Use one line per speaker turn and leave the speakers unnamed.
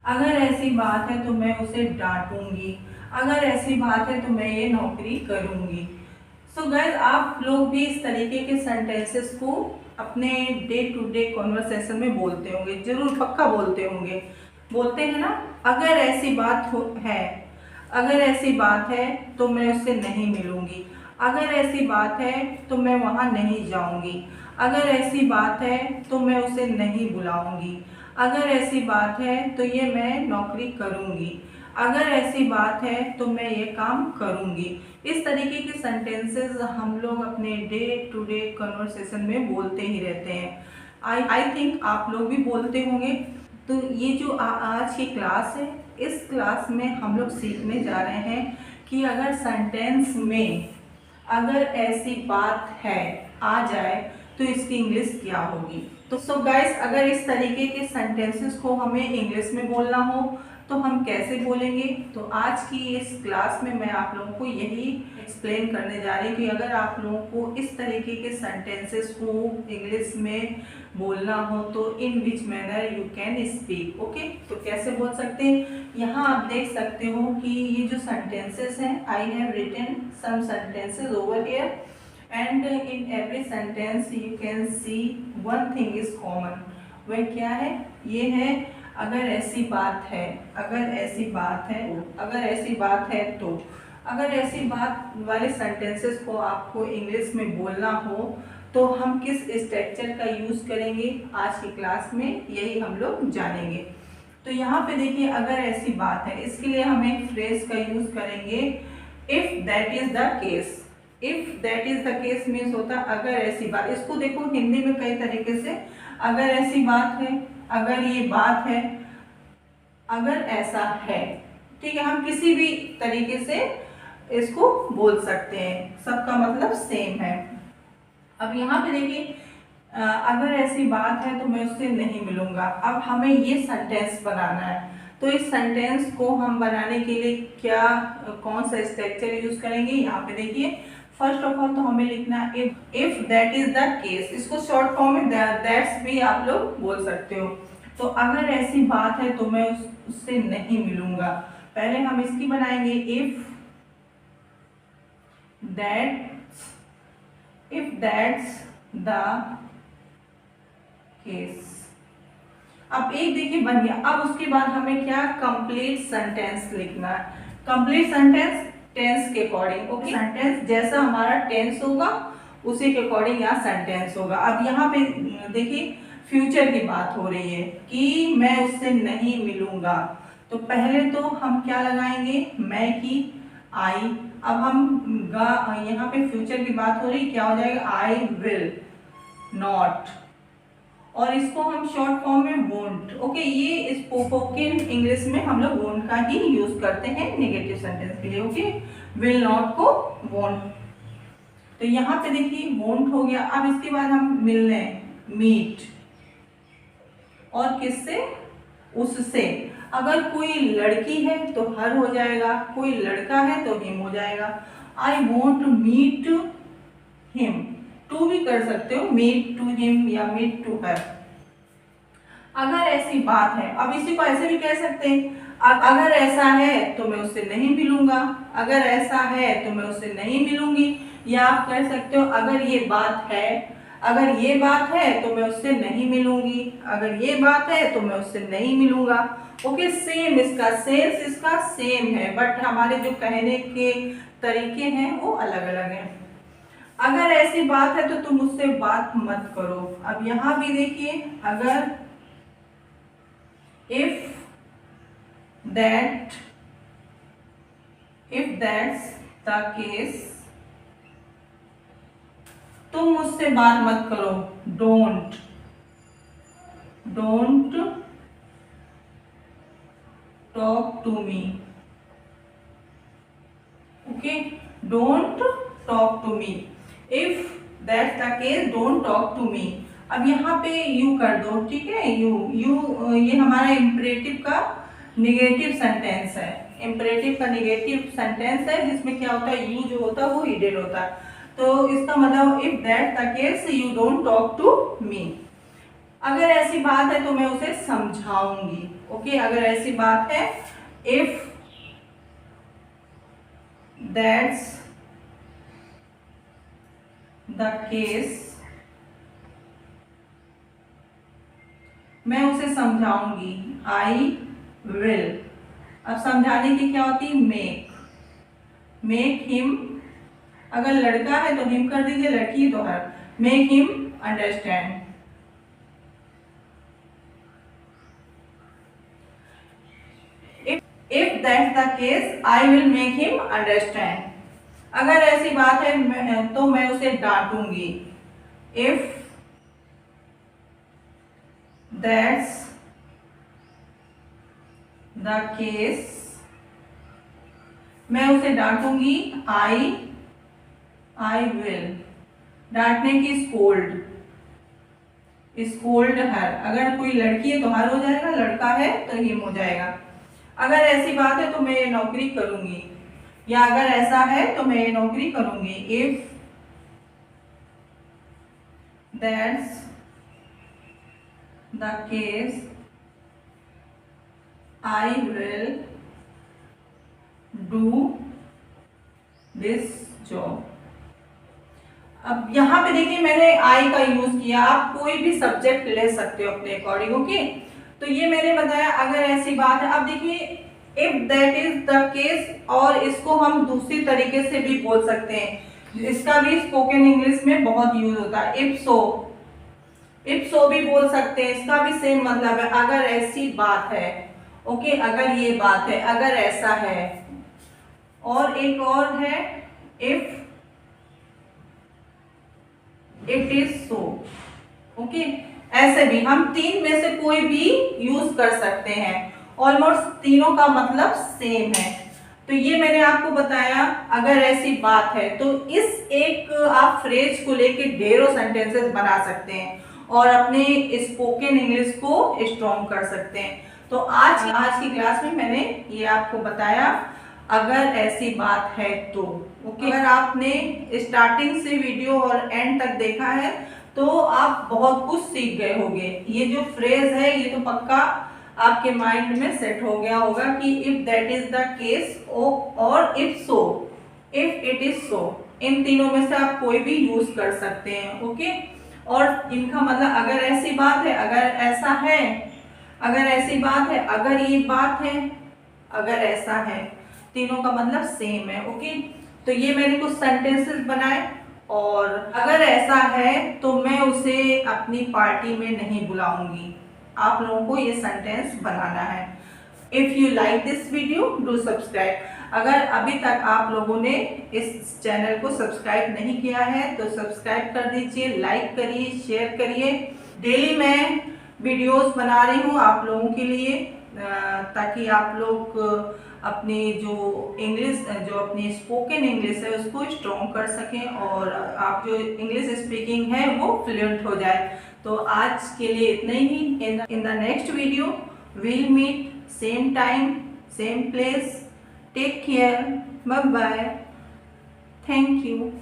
अगर ऐसी बात है तो मैं उसे डांटूंगी। अगर ऐसी बात है तो मैं ये नौकरी करूंगी। सो गाइस, आप लोग भी इस तरीके के सेंटेंसेस को अपने डे टू डे कॉन्वर्सेशन में बोलते होंगे, जरूर पक्का बोलते होंगे। बोलते हैं ना, अगर ऐसी बात है, अगर ऐसी बात है तो मैं उससे नहीं मिलूंगी। अगर ऐसी बात है तो मैं वहाँ नहीं जाऊंगी। अगर ऐसी बात है तो मैं उसे नहीं बुलाऊंगी। अगर ऐसी बात है तो ये मैं नौकरी करूंगी। अगर ऐसी बात है तो मैं ये काम करूंगी। इस तरीके के सेंटेंसेस हम लोग अपने डे टू डे कन्वर्सेशन में बोलते ही रहते हैं। आई थिंक आप लोग भी बोलते होंगे। तो ये जो आज की क्लास है, इस क्लास में हम लोग सीखने जा रहे हैं कि अगर सेंटेंस में अगर ऐसी बात है आ जाए तो इसकी इंग्लिश क्या होगी। तो सो गाइस, अगर इस तरीके के सेंटेंसेस को हमें इंग्लिश में बोलना हो तो हम कैसे बोलेंगे। तो आज की इस क्लास में मैं आप लोगों को यही एक्सप्लेन करने जा रही हूँ कि अगर आप लोगों को इस तरीके के सेंटेंसेस को इंग्लिश में बोलना हो तो in which manner you can speak. Okay, तो कैसे बोल सकते हैं। यहाँ आप देख सकते हो कि ये जो सेंटेंसेस हैं, I have written some sentences over here and in every sentence you can see one thing is common. वह क्या है, ये है अगर ऐसी बात है, अगर ऐसी बात है, अगर ऐसी बात है तो। अगर ऐसी बात वाले सेंटेंसेस को आपको इंग्लिश में बोलना हो तो हम किस स्ट्रक्चर का यूज़ करेंगे, आज की क्लास में यही हम लोग जानेंगे। तो यहाँ पे देखिए, अगर ऐसी बात है, इसके लिए हम एक फ्रेज का यूज़ करेंगे, if that is the case. If that is the case means होता है अगर ऐसी बात। इसको देखो हिंदी में कई तरीके से, अगर ऐसी बात है, अगर ये बात है, अगर ऐसा है। ठीक है, हम किसी भी तरीके से इसको बोल सकते हैं, सबका मतलब सेम है। अब यहाँ पे देखिए, अगर ऐसी बात है तो मैं उससे नहीं मिलूंगा। अब हमें ये सेंटेंस बनाना है, तो इस सेंटेंस को हम बनाने के लिए क्या कौन सा स्ट्रक्चर यूज करेंगे। यहाँ पे देखिए, फर्स्ट ऑफ ऑल तो हमें लिखना है if that is the case. इसको शॉर्ट फॉर्म में दैट्स भी आप लोग बोल सकते हो। तो अगर ऐसी बात है तो मैं उससे नहीं मिलूंगा। पहले हम इसकी बनाएंगे, इफ दैट्स द केस। अब एक देखिए बन गया। अब उसके बाद हमें क्या, कंप्लीट सेंटेंस लिखना है। कंप्लीट सेंटेंस टेंस के अकॉर्डिंग। ओके, सेंटेंस जैसा हमारा टेंस होगा उसी के अकॉर्डिंग यहाँ सेंटेंस होगा। अब यहाँ पे देखिए, फ्यूचर की बात हो रही है कि मैं उससे नहीं मिलूंगा, तो पहले तो हम क्या लगाएंगे, मैं की आई। अब हम यहाँ पे फ्यूचर की बात हो रही, क्या हो जाएगा, आई विल नॉट, और इसको हम शॉर्ट फॉर्म में वोंट। ओके, ये स्पोकन इंग्लिश में हम लोग वोंट का ही यूज करते हैं नेगेटिव सेंटेंस के लिए। ओके, विल नॉट को वोंट। तो यहाँ पे देखिए वोंट हो गया। अब इसके बाद हम मिलने, मीट, और किससे, उससे। अगर कोई लड़की है तो हर हो जाएगा, कोई लड़का है तो हिम हो जाएगा। I want to meet him, to भी कर सकते हो, मीट टू हिम या मीट टू हर। अगर ऐसी बात है, अब इसी को ऐसे भी कह सकते हैं, अगर ऐसा है तो मैं उससे नहीं मिलूंगा। अगर ऐसा है तो मैं उससे नहीं मिलूंगी। या आप कह सकते हो, अगर ये बात है, अगर ये बात है तो मैं उससे नहीं मिलूंगी। अगर ये बात है तो मैं उससे नहीं मिलूंगा। ओके, सेम, इसका सेंस इसका सेम है, बट हमारे जो कहने के तरीके हैं वो अलग अलग हैं। अगर ऐसी बात है तो तुम उससे बात मत करो। अब यहाँ भी देखिए, अगर इफ दैट्स द केस, तुम मुझसे बात मत करो, don't talk to me. Okay, don't talk to me. If that's the case, don't talk to me. अब यहाँ पे यू कर दो, ठीक है। यू ये हमारा इम्परेटिव का निगेटिव सेंटेंस है। इम्परेटिव का निगेटिव सेंटेंस है जिसमें क्या होता है, यू जो होता है वो हीडेड होता है। तो इसका मतलब if that's the case you don't talk to me. अगर ऐसी बात है तो मैं उसे समझाऊंगी। ओके, अगर ऐसी बात है, इफ दैट्स द केस, मैं उसे समझाऊंगी, आई विल। अब समझाने की क्या होती है, मेक हिम, अगर लड़का है तो हिम कर दीजिए, लड़की तो her, make him understand. If that's the case, I will make him understand. अगर ऐसी बात है तो मैं उसे डांटूंगी, इफ दैट्स द केस, मैं उसे डांटूंगी, आई विल। डांटने की स्कोल्ड हर, अगर कोई लड़की है तो हर हो जाएगा, लड़का है तो हिम हो जाएगा। अगर ऐसी बात है तो मैं ये नौकरी करूंगी, या अगर ऐसा है तो मैं ये नौकरी करूंगी, if that's the case, I will do this job. अब यहाँ पे देखिए मैंने आई का यूज किया, आप कोई भी सब्जेक्ट ले सकते हो अपने अकॉर्डिंग, ओके। तो ये मैंने बताया अगर ऐसी बात है। अब देखिए if that is the case, और इसको हम दूसरी तरीके से भी बोल सकते हैं, इसका भी स्पोकन इंग्लिश में बहुत यूज होता है, इफ सो भी बोल सकते हैं, इसका भी सेम मतलब है, अगर ऐसी बात है, ओके, अगर ये बात है, अगर ऐसा है। और एक और है, if it is so, okay. ऐसे भी हम तीन में से कोई भी यूज कर सकते हैं, ऑलमोस्ट तीनों का मतलब सेम है। तो ये मैंने आपको बताया अगर ऐसी बात है। तो इस एक आप फ्रेज को लेके ढेरों सेंटेंसेस बना सकते हैं और अपने स्पोकन इंग्लिश को स्ट्रॉन्ग कर सकते हैं। तो आज की क्लास में मैंने ये आपको बताया अगर ऐसी बात है तो, ओके। अगर आपने स्टार्टिंग से वीडियो और एंड तक देखा है तो आप बहुत कुछ सीख गए होंगे। ये जो फ्रेज है ये तो पक्का आपके माइंड में सेट हो गया होगा कि if that is the case और if so, if it is so, इन तीनों में से आप कोई भी यूज कर सकते हैं, ओके। और इनका मतलब अगर ऐसी बात है, अगर ऐसा है, अगर ऐसी बात है, अगर ये बात है, अगर ऐसा है, तीनों का मतलब सेम है, ओके। तो ये मैंने कुछ सेंटेंसेस बनाए, और अगर ऐसा है तो मैं उसे अपनी पार्टी में नहीं बुलाऊंगी। आप लोगों को ये सेंटेंस बनाना है। If you like this video do subscribe. अगर अभी तक आप लोगों ने इस चैनल को सब्सक्राइब नहीं किया है तो सब्सक्राइब कर दीजिए, लाइक करिए, शेयर करिए। डेली मैं वीडियोस बना रही हूँ आप लोगों के लिए, ताकि आप लोग अपनी जो अपनी स्पोकन इंग्लिश है उसको स्ट्रॉन्ग कर सकें और आप जो इंग्लिश स्पीकिंग है वो फ्लुएंट हो जाए। तो आज के लिए इतना ही। In the next video we'll meet same time, same place. Take care. Bye bye. Thank you.